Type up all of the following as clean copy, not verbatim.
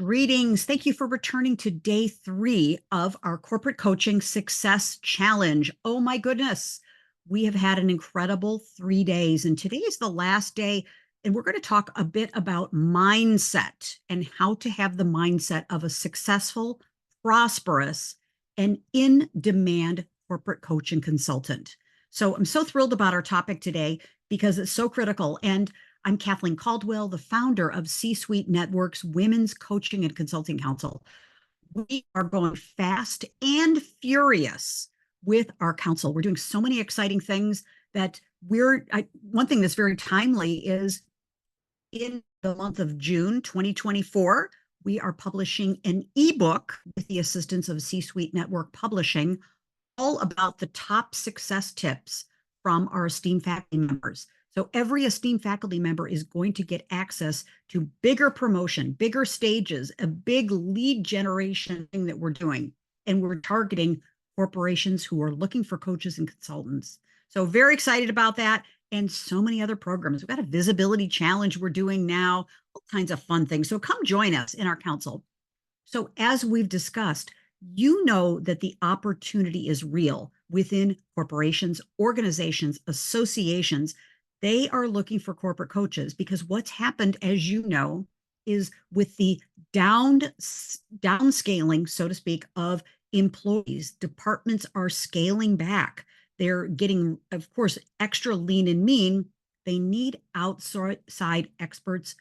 Greetings. Thank you for returning to day 3 of our Corporate Coaching Success Challenge. Oh my goodness, we have had an incredible 3 days, and today is the last day, and we're going to talk a bit about mindset and how to have the mindset of a successful, prosperous, and in-demand corporate coach and consultant. So I'm so thrilled about our topic today because it's so critical. And I'm Kathleen Caldwell, the founder of C-Suite Network's Women's Coaching and Consulting Council. We are going fast and furious with our council. We're doing so many exciting things that one thing that's very timely is in the month of June 2024, we are publishing an ebook with the assistance of C-Suite Network Publishing, all about the top success tips from our esteemed faculty members. So every esteemed faculty member is going to get access to bigger promotion, bigger stages, a big lead generation thing that we're doing. And we're targeting corporations who are looking for coaches and consultants. So very excited about that, and so many other programs. We've got a visibility challenge we're doing now, all kinds of fun things. So come join us in our council. So as we've discussed, you know that the opportunity is real within corporations, organizations, associations. They are looking for corporate coaches because what's happened, as you know, is with the downscaling, so to speak, of employees, departments are scaling back. They're getting, of course, extra lean and mean. They need outside experts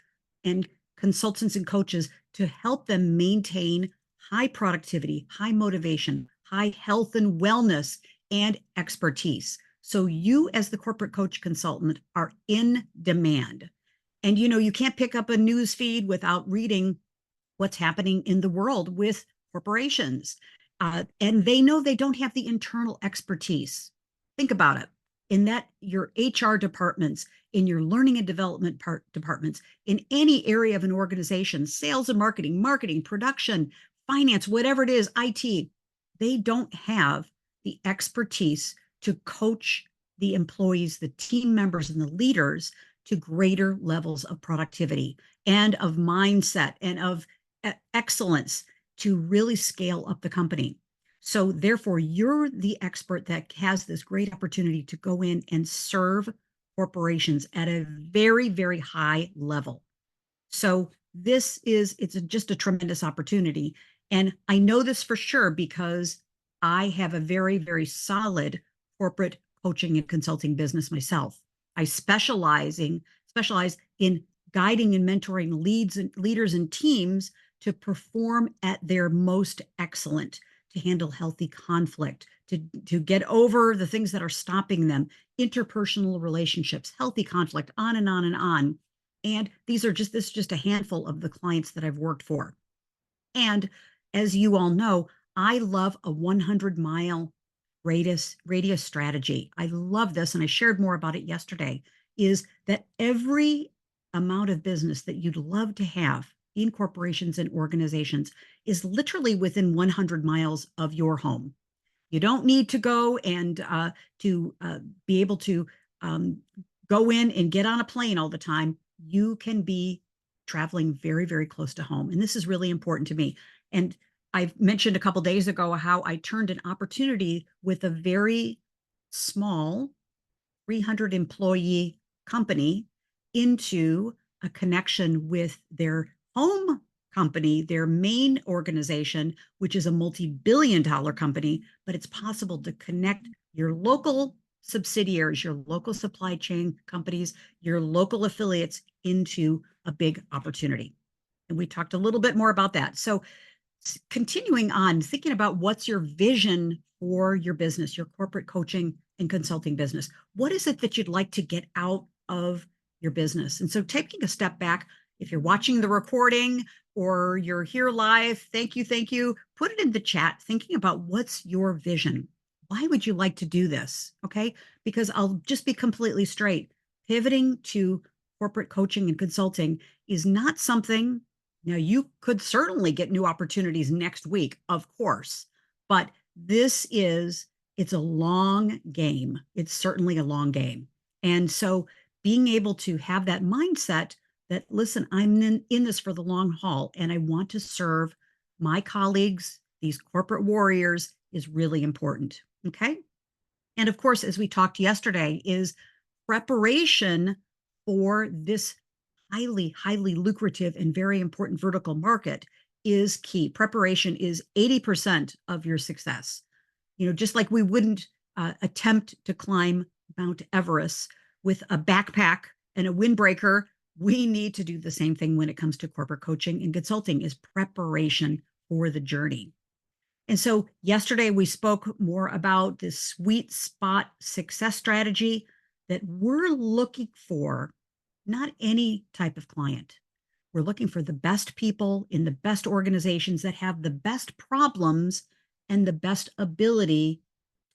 and consultants and coaches to help them maintain high productivity, high motivation, high health and wellness, and expertise. So you as the corporate coach consultant are in demand. And you can't pick up a news feed without reading what's happening in the world with corporations. And they know they don't have the internal expertise. Think about it. In that your HR departments, in your learning and development departments, in any area of an organization, sales and marketing, production, finance, whatever it is, IT, they don't have the expertise to coach the employees, the team members, and the leaders to greater levels of productivity and of mindset and of excellence to really scale up the company. So therefore, you're the expert that has this great opportunity to go in and serve corporations at a very, very high level. So it's just a tremendous opportunity. And I know this for sure because I have a very, very solid corporate coaching and consulting business myself. I specialize in guiding and mentoring leaders and teams to perform at their most excellent, to handle healthy conflict, to get over the things that are stopping them, interpersonal relationships, healthy conflict, on and on and on. And this is just a handful of the clients that I've worked for. And as you all know, I love a 100-mile radius strategy. I love this, and I shared more about it yesterday, is that every amount of business that you'd love to have in corporations and organizations is literally within 100 miles of your home. You don't need to go and be able to go in and get on a plane all the time. You can be traveling very, very close to home. And this is really important to me. And I've mentioned a couple days ago how I turned an opportunity with a very small 300 employee company into a connection with their home company, their main organization, which is a multi-billion-dollar company, but it's possible to connect your local subsidiaries, your local supply chain companies, your local affiliates into a big opportunity. And we talked a little bit more about that. So continuing on, thinking about what's your vision for your business, your corporate coaching and consulting business. What is it that you'd like to get out of your business? And so taking a step back, if you're watching the recording or you're here live, thank you. Put it in the chat, thinking about what's your vision. Why would you like to do this? Okay, because I'll just be completely straight. Pivoting to corporate coaching and consulting is not something. Now, you could certainly get new opportunities next week, of course, but it's a long game. It's certainly a long game. And so being able to have that mindset that, listen, I'm in this for the long haul and I want to serve my colleagues, these corporate warriors, is really important. Okay. And of course, as we talked yesterday, is preparation for this highly, highly lucrative and very important vertical market is key. Preparation is 80% of your success. Just like we wouldn't attempt to climb Mount Everest with a backpack and a windbreaker, we need to do the same thing when it comes to corporate coaching and consulting is preparation for the journey. And so yesterday we spoke more about this sweet spot success strategy that we're looking for, not any type of client. We're looking for the best people in the best organizations that have the best problems and the best ability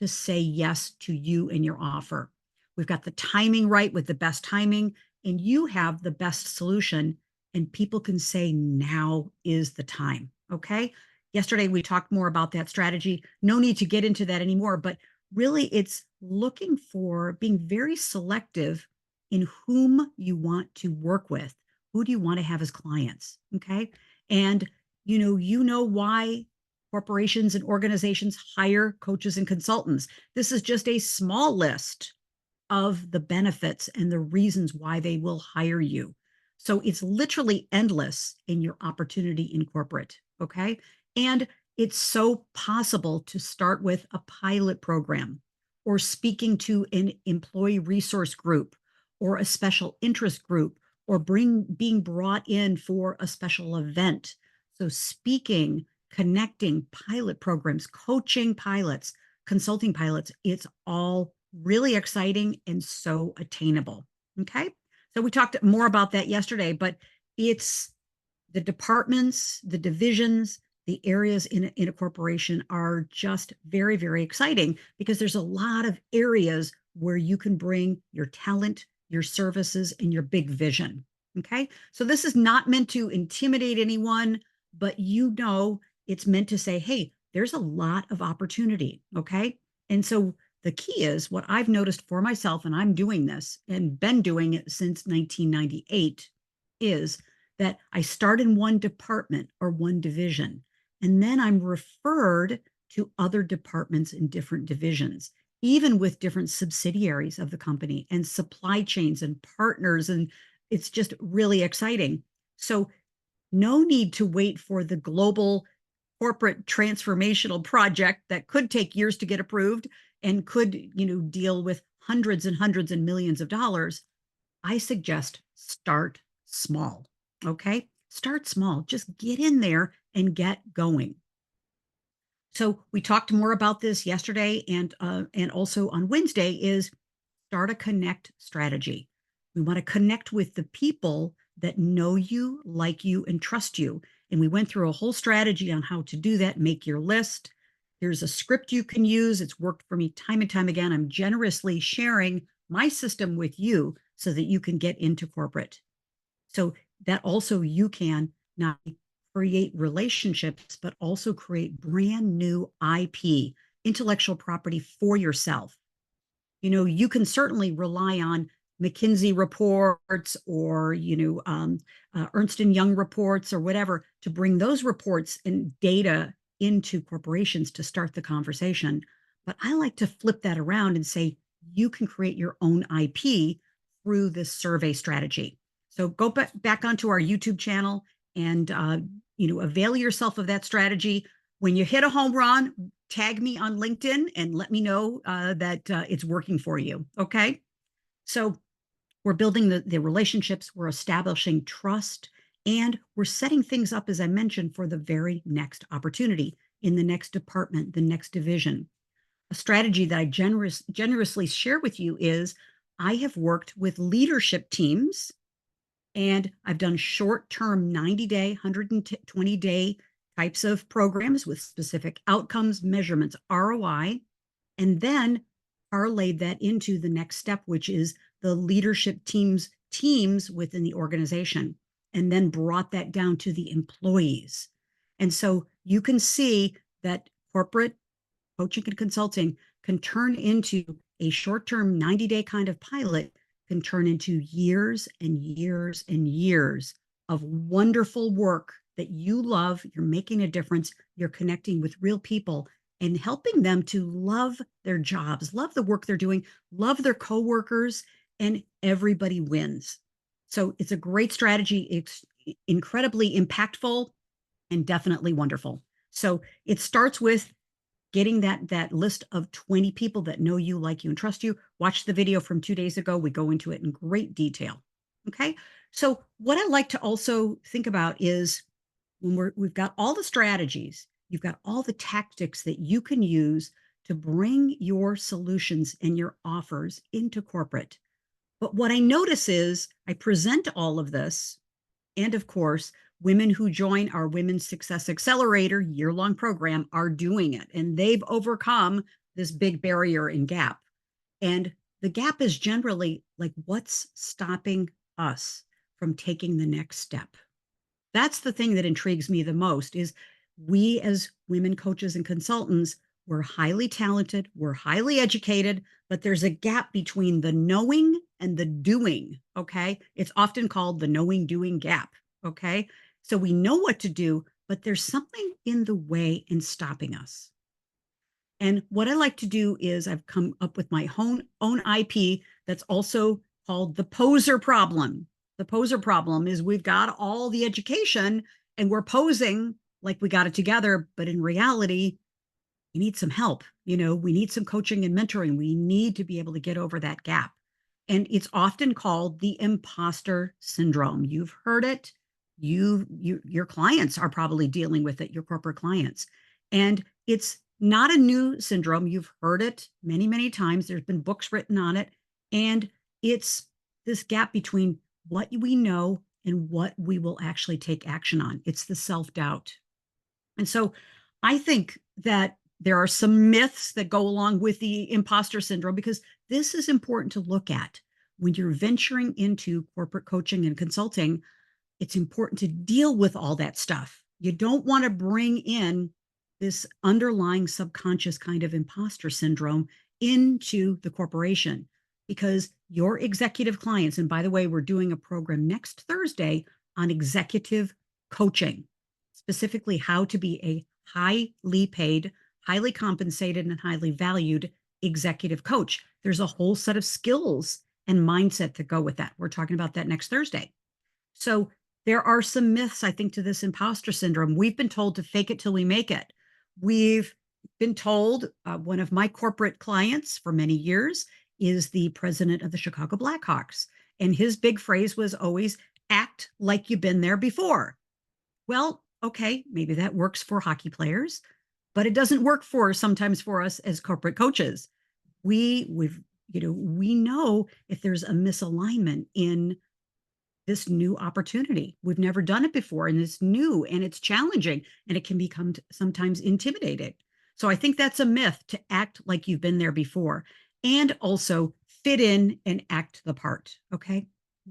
to say yes to you and your offer. We've got the timing right with the best timing, and you have the best solution, and people can say, now is the time. Okay. Yesterday, we talked more about that strategy. No need to get into that anymore, but really, it's looking for being very selective in whom you want to work with. Who do you want to have as clients? Okay. And you know why corporations and organizations hire coaches and consultants. This is just a small list of the benefits and the reasons why they will hire you. So it's literally endless in your opportunity in corporate. Okay. And it's so possible to start with a pilot program or speaking to an employee resource group or a special interest group or being brought in for a special event. So speaking, connecting, pilot programs, coaching pilots, consulting pilots, it's all really exciting and so attainable. Okay. So we talked more about that yesterday, but it's the departments, the divisions, the areas in a corporation are just very, very exciting because there's a lot of areas where you can bring your talent, your services, and your big vision. Okay. So this is not meant to intimidate anyone, but it's meant to say, hey, there's a lot of opportunity. Okay. And so the key is what I've noticed for myself, and I'm doing this and been doing it since 1998, is that I start in one department or one division, and then I'm referred to other departments in different divisions, even with different subsidiaries of the company and supply chains and partners. And it's just really exciting. So no need to wait for the global corporate transformational project that could take years to get approved and could, deal with hundreds and hundreds and millions of dollars. I suggest start small. Okay. Start small. Just get in there and get going. So we talked more about this yesterday and also on Wednesday is start a connect strategy. We want to connect with the people that know you, like you, and trust you. And we went through a whole strategy on how to do that. Make your list. Here's a script you can use. It's worked for me time and time again. I'm generously sharing my system with you so that you can get into corporate. So that also you can not create relationships, but also create brand new IP, intellectual property for yourself. You can certainly rely on McKinsey reports or, Ernst & Young reports or whatever to bring those reports and data into corporations to start the conversation. But I like to flip that around and say, you can create your own IP through this survey strategy. So go back onto our YouTube channel and, avail yourself of that strategy. When you hit a home run, tag me on LinkedIn and let me know that it's working for you. Okay. So we're building the relationships, we're establishing trust, and we're setting things up, as I mentioned, for the very next opportunity in the next department, the next division. A strategy that I generously share with you is I have worked with leadership teams and I've done short-term 90-day, 120-day types of programs with specific outcomes, measurements, ROI, and then parlayed that into the next step, which is the leadership teams within the organization, and then brought that down to the employees. And so you can see that corporate coaching and consulting can turn into a short-term 90-day kind of pilot can turn into years and years and years of wonderful work that you love. You're making a difference. You're connecting with real people and helping them to love their jobs, love the work they're doing, love their coworkers, and everybody wins. So it's a great strategy. It's incredibly impactful and definitely wonderful. So it starts with getting that list of 20 people that know you, like you, and trust you. Watch the video from 2 days ago. We go into it in great detail. Okay. So what I like to also think about is when we've got all the strategies, you've got all the tactics that you can use to bring your solutions and your offers into corporate. But what I notice is I present all of this, and of course, women who join our Women's Success Accelerator year-long program are doing it, and they've overcome this big barrier and gap. And the gap is generally like, what's stopping us from taking the next step? That's the thing that intrigues me the most is we as women coaches and consultants, we're highly talented, we're highly educated, but there's a gap between the knowing and the doing. Okay. It's often called the knowing doing gap. Okay. So we know what to do, but there's something in the way in stopping us. And what I like to do is I've come up with my own IP that's also called the poser problem. The poser problem is we've got all the education and we're posing like we got it together, but in reality, we need some help. We need some coaching and mentoring. We need to be able to get over that gap. And it's often called the imposter syndrome. You've heard it. Your clients are probably dealing with it, your corporate clients. And it's not a new syndrome. You've heard it many, many times. There's been books written on it. And it's this gap between what we know and what we will actually take action on. It's the self-doubt. And so I think that there are some myths that go along with the imposter syndrome, because this is important to look at when you're venturing into corporate coaching and consulting. It's important to deal with all that stuff. You don't want to bring in this underlying subconscious kind of imposter syndrome into the corporation, because your executive clients, and by the way, we're doing a program next Thursday on executive coaching, specifically how to be a highly paid, highly compensated, and highly valued executive coach. There's a whole set of skills and mindset that go with that. We're talking about that next Thursday. So there are some myths, I think, to this imposter syndrome. We've been told to fake it till we make it. We've been told, one of my corporate clients for many years is the president of the Chicago Blackhawks. And his big phrase was always, act like you've been there before. Well, okay, maybe that works for hockey players, but it doesn't work sometimes for us as corporate coaches. We know if there's a misalignment in this new opportunity. We've never done it before, and it's new and it's challenging, and it can become sometimes intimidating. So I think that's a myth, to act like you've been there before, and also fit in and act the part. Okay.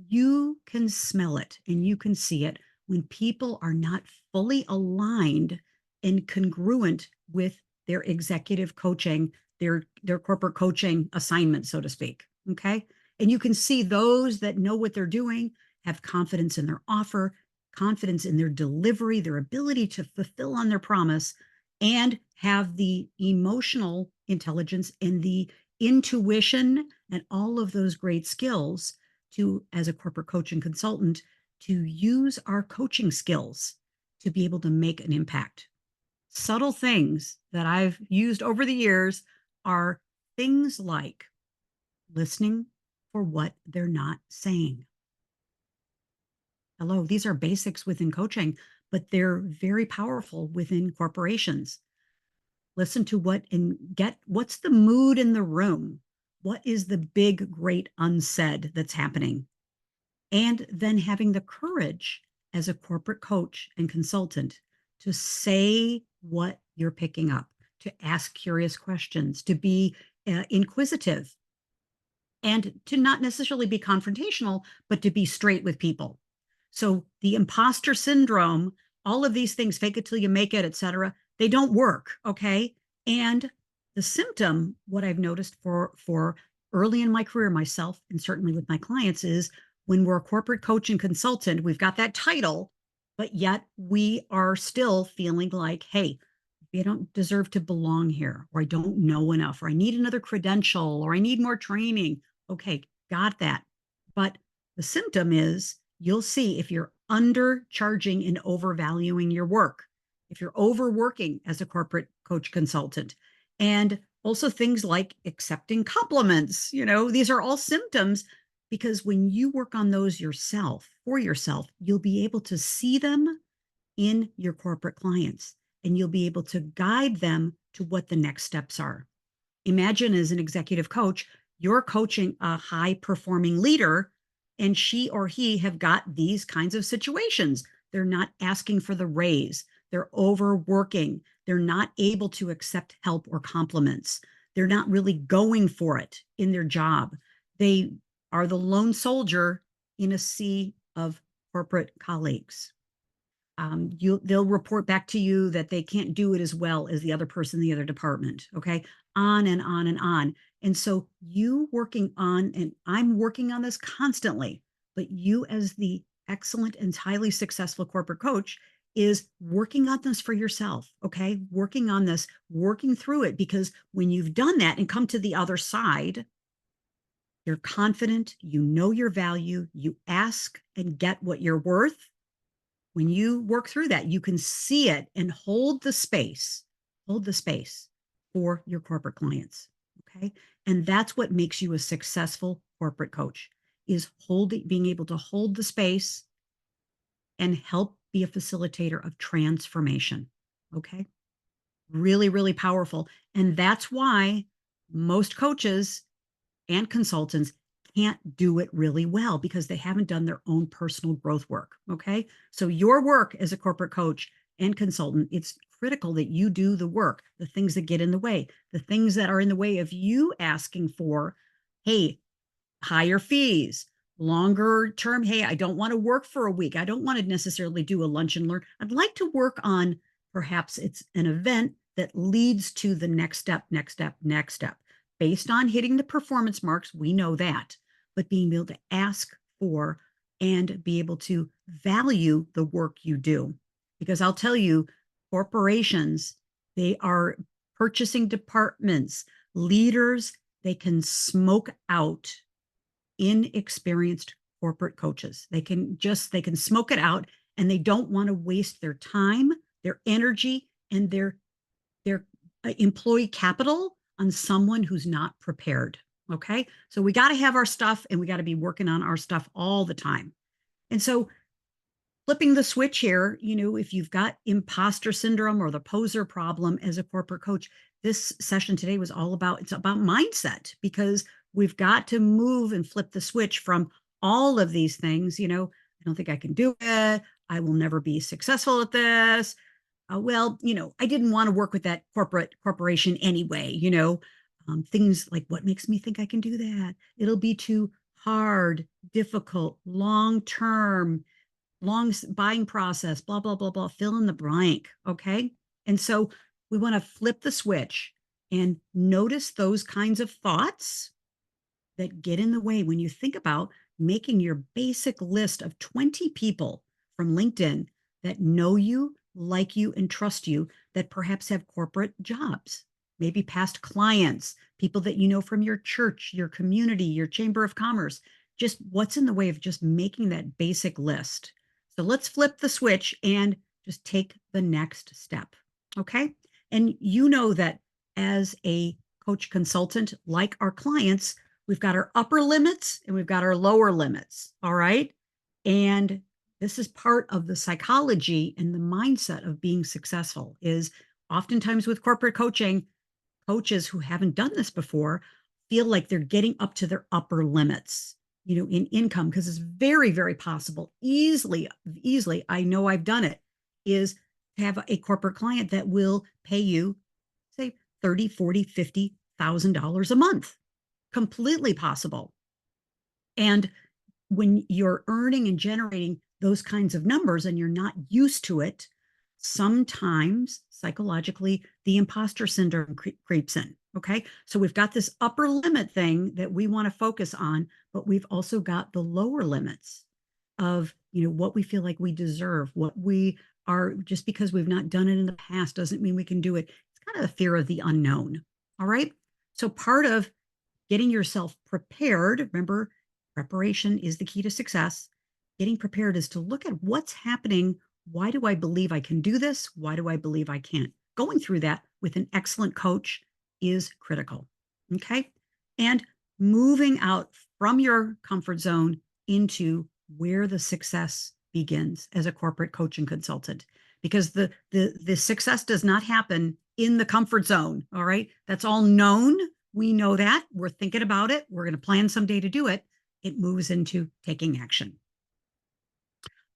You can smell it and you can see it when people are not fully aligned and congruent with their executive coaching, their corporate coaching assignment, so to speak. Okay. And you can see those that know what they're doing, have confidence in their offer, confidence in their delivery, their ability to fulfill on their promise, and have the emotional intelligence and the intuition and all of those great skills to, as a corporate coach and consultant, to use our coaching skills to be able to make an impact. Subtle things that I've used over the years are things like listening for what they're not saying. Hello, these are basics within coaching, but they're very powerful within corporations. Listen to what and get what's the mood in the room? What is the big, great unsaid that's happening? And then having the courage as a corporate coach and consultant to say what you're picking up, to ask curious questions, to be inquisitive, and to not necessarily be confrontational, but to be straight with people. So the imposter syndrome, all of these things, fake it till you make it, et cetera, they don't work. Okay. And the symptom, what I've noticed for early in my career myself, and certainly with my clients, is when we're a corporate coach and consultant, we've got that title, but yet we are still feeling like, hey, I don't deserve to belong here, or I don't know enough, or I need another credential, or I need more training. Okay, got that. But the symptom is you'll see if you're undercharging and overvaluing your work, if you're overworking as a corporate coach consultant, and also things like accepting compliments. These are all symptoms, because when you work on those yourself, for yourself, you'll be able to see them in your corporate clients, and you'll be able to guide them to what the next steps are. Imagine, as an executive coach, you're coaching a high performing leader, and she or he have got these kinds of situations. They're not asking for the raise. They're overworking. They're not able to accept help or compliments. They're not really going for it in their job. They are the lone soldier in a sea of corporate colleagues. They'll report back to you that they can't do it as well as the other person in the other department. Okay. On and on and on. And so you working on, and I'm working on this constantly, but you, as the excellent and highly successful corporate coach, is working on this for yourself. Okay. Working on this, working through it, because when you've done that and come to the other side, you're confident, you know your value, you ask and get what you're worth. When you work through that, you can see it and hold the space for your corporate clients. Okay. And that's what makes you a successful corporate coach, is being able to hold the space and help be a facilitator of transformation. Okay. Really, really powerful. And that's why most coaches and consultants can't do it really well, because they haven't done their own personal growth work. Okay. So your work as a corporate coach and consultant, it's critical that you do the work, the things that get in the way, the things that are in the way of you asking for, hey, higher fees, longer term. Hey, I don't want to work for a week. I don't want to necessarily do a lunch and learn. I'd like to work on, perhaps it's an event that leads to the next step, next step, next step. Based on hitting the performance marks, we know that, but being able to ask for and be able to value the work you do. Because I'll tell you, corporations, they are purchasing departments, leaders, they can smoke out inexperienced corporate coaches. They can smoke it out, and they don't want to waste their time, their energy, and their employee capital on someone who's not prepared. Okay. So we got to have our stuff, and we got to be working on our stuff all the time. And so flipping the switch here, if you've got imposter syndrome or the poser problem as a corporate coach, this session today was it's about mindset, because we've got to move and flip the switch from all of these things. I don't think I can do it. I will never be successful at this. I didn't want to work with that corporation anyway. Things like, what makes me think I can do that? It'll be too hard, difficult, long-term, long buying process, blah, blah, blah, blah, fill in the blank. Okay. And so we want to flip the switch and notice those kinds of thoughts that get in the way when you think about making your basic list of 20 people from LinkedIn that know you, like you, and trust you, that perhaps have corporate jobs, maybe past clients, people that you know from your church, your community, your chamber of commerce. Just what's in the way of just making that basic list? So let's flip the switch and just take the next step. Okay. And that as a coach consultant, like our clients, we've got our upper limits and we've got our lower limits. All right. And this is part of the psychology and the mindset of being successful. Is oftentimes with corporate coaching, coaches who haven't done this before feel like they're getting up to their upper limits, in income, because it's very, very possible, easily, I know I've done it, is to have a corporate client that will pay you, say, $30,000, $40,000, $50,000 a month. Completely possible. And when you're earning and generating those kinds of numbers and you're not used to it, sometimes psychologically the imposter syndrome creeps in. Okay. So we've got this upper limit thing that we want to focus on, but we've also got the lower limits of, what we feel like we deserve, what we are, just because we've not done it in the past doesn't mean we can do it. It's kind of the fear of the unknown. All right. So part of getting yourself prepared, remember, preparation is the key to success. Getting prepared is to look at what's happening. Why do I believe I can do this? Why do I believe I can't? Going through that with an excellent coach is critical. Okay. And moving out from your comfort zone into where the success begins as a corporate coaching consultant, because the success does not happen in the comfort zone. All right. That's all known. We know that. We're thinking about it. We're going to plan someday to do it. It moves into taking action.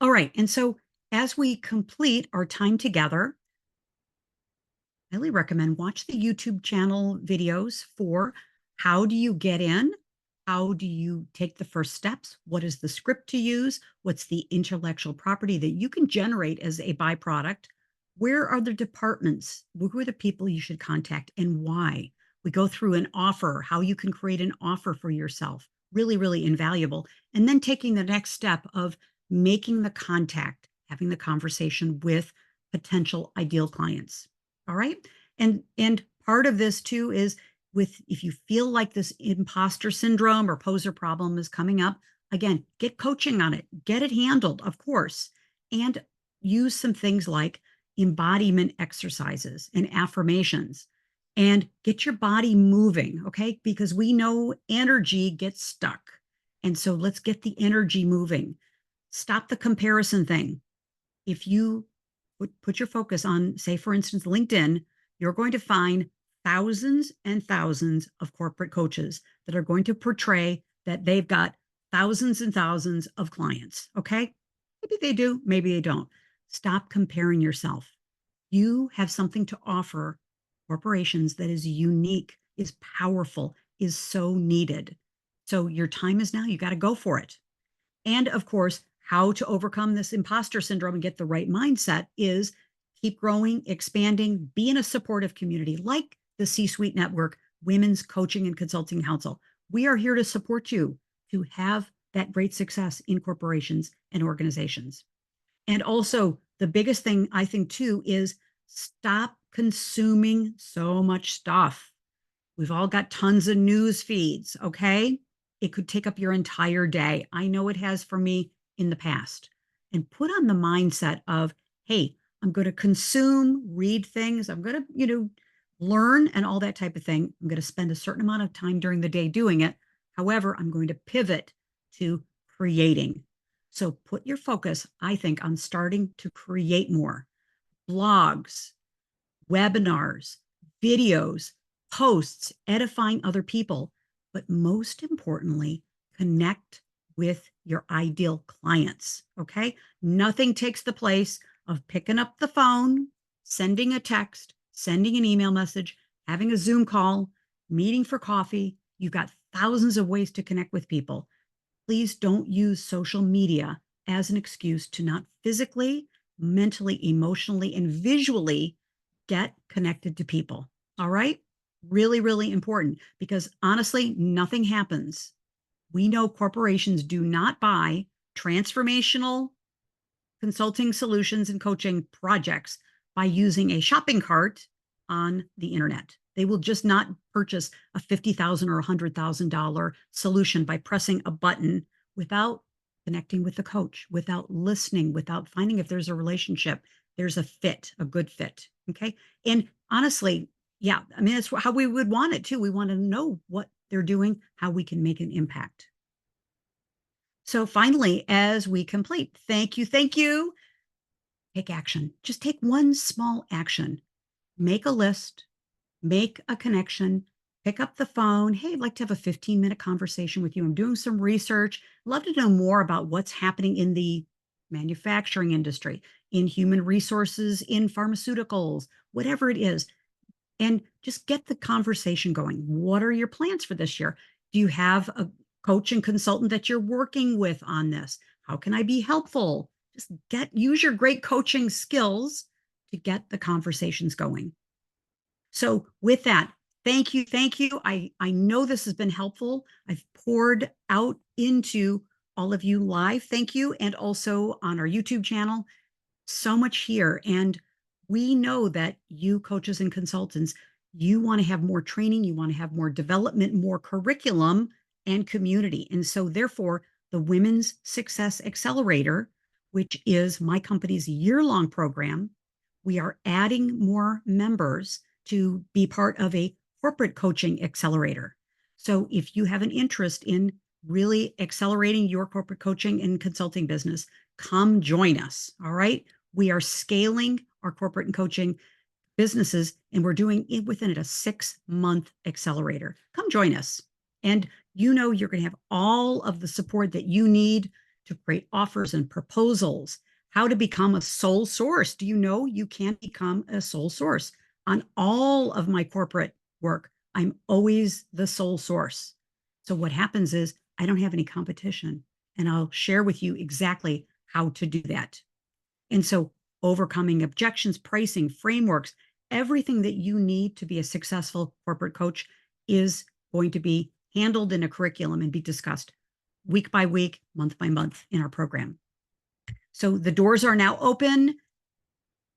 All right. And so as we complete our time together, I highly recommend watch the YouTube channel videos for how do you get in? How do you take the first steps? What is the script to use? What's the intellectual property that you can generate as a byproduct? Where are the departments? Who are the people you should contact and why? We go through an offer, how you can create an offer for yourself. Really, really invaluable. And then taking the next step of making the contact, having the conversation with potential ideal clients. All right. And part of this too is with if you feel like this imposter syndrome or poser problem is coming up, again, get coaching on it, get it handled, of course, and use some things like embodiment exercises and affirmations and get your body moving, okay? Because we know energy gets stuck. And so let's get the energy moving. Stop the comparison thing. If you put your focus on, say, for instance, LinkedIn, you're going to find thousands and thousands of corporate coaches that are going to portray that they've got thousands and thousands of clients. Okay. Maybe they do, maybe they don't. Stop comparing yourself. You have something to offer corporations that is unique, is powerful, is so needed. So your time is now. You got to go for it. And of course, how to overcome this imposter syndrome and get the right mindset is keep growing, expanding, be in a supportive community like the C-Suite Network, Women's Coaching and Consulting Council. We are here to support you to have that great success in corporations and organizations. And also, the biggest thing I think too is stop consuming so much stuff. We've all got tons of news feeds, okay? It could take up your entire day. I know it has for me in the past. And put on the mindset of, hey, I'm going to consume, read things. I'm going to, learn and all that type of thing. I'm going to spend a certain amount of time during the day doing it. However, I'm going to pivot to creating. So put your focus, I think, on starting to create more blogs, webinars, videos, posts, edifying other people, but most importantly, connect with your ideal clients. Okay. Nothing takes the place of picking up the phone, sending a text, sending an email message, having a Zoom call, meeting for coffee. You've got thousands of ways to connect with people. Please don't use social media as an excuse to not physically, mentally, emotionally, and visually get connected to people. All right. Really, really important because honestly, nothing happens. We know corporations do not buy transformational consulting solutions and coaching projects by using a shopping cart on the internet. They will just not purchase a $50,000 or $100,000 solution by pressing a button without connecting with the coach, without listening, without finding if there's a relationship, there's a fit, a good fit. Okay. And honestly, yeah, I mean, that's how we would want it too. We want to know what they're doing, how we can make an impact. So finally, as we complete, thank you, thank you. Take action. Just take one small action. Make a list, make a connection, pick up the phone. Hey, I'd like to have a 15-minute conversation with you. I'm doing some research. I'd love to know more about what's happening in the manufacturing industry, in human resources, in pharmaceuticals, whatever it is. And just get the conversation going. What are your plans for this year? Do you have a coach and consultant that you're working with on this? How can I be helpful? Just use your great coaching skills to get the conversations going. So with that, Thank you. Thank you. I know this has been helpful. I've poured out into all of you live. Thank you. And also on our YouTube channel. So much here. And we know that you coaches and consultants, you want to have more training, you want to have more development, more curriculum and community. And so therefore, the Women's Success Accelerator, which is my company's year-long program, we are adding more members to be part of a corporate coaching accelerator. So if you have an interest in really accelerating your corporate coaching and consulting business, come join us. All right. We are scaling our corporate and coaching businesses, and we're doing it within a 6-month accelerator. Come join us. And you're going to have all of the support that you need to create offers and proposals, how to become a sole source. Do you know you can become a sole source? On all of my corporate work, I'm always the sole source. So what happens is I don't have any competition, and I'll share with you exactly how to do that. And so overcoming objections, pricing, frameworks, everything that you need to be a successful corporate coach is going to be handled in a curriculum and be discussed week by week, month by month in our program. So the doors are now open.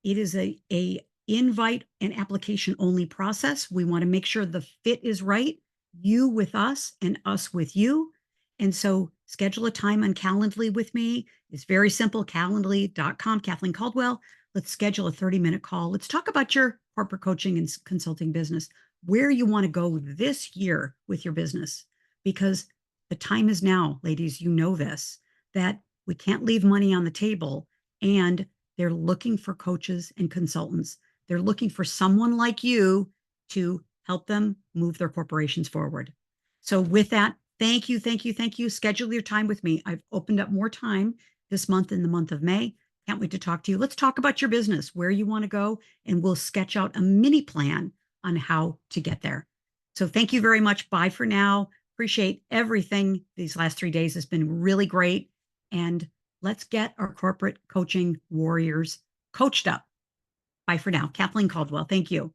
It is a invite and application only process. We want to make sure the fit is right, you with us and us with you. And so schedule a time on Calendly with me. It's very simple, calendly.com, Kathleen Caldwell. Let's schedule a 30-minute call. Let's talk about your corporate coaching and consulting business, where you want to go this year with your business, because the time is now, ladies, you know this, that we can't leave money on the table, and they're looking for coaches and consultants. They're looking for someone like you to help them move their corporations forward. So with that, thank you, thank you, thank you. Schedule your time with me. I've opened up more time this month in the month of May. Can't wait to talk to you. Let's talk about your business, where you want to go, and we'll sketch out a mini plan on how to get there. So thank you very much. Bye for now. Appreciate everything. These last 3 days has been really great. And let's get our corporate coaching warriors coached up. Bye for now. Kathleen Caldwell. Thank you.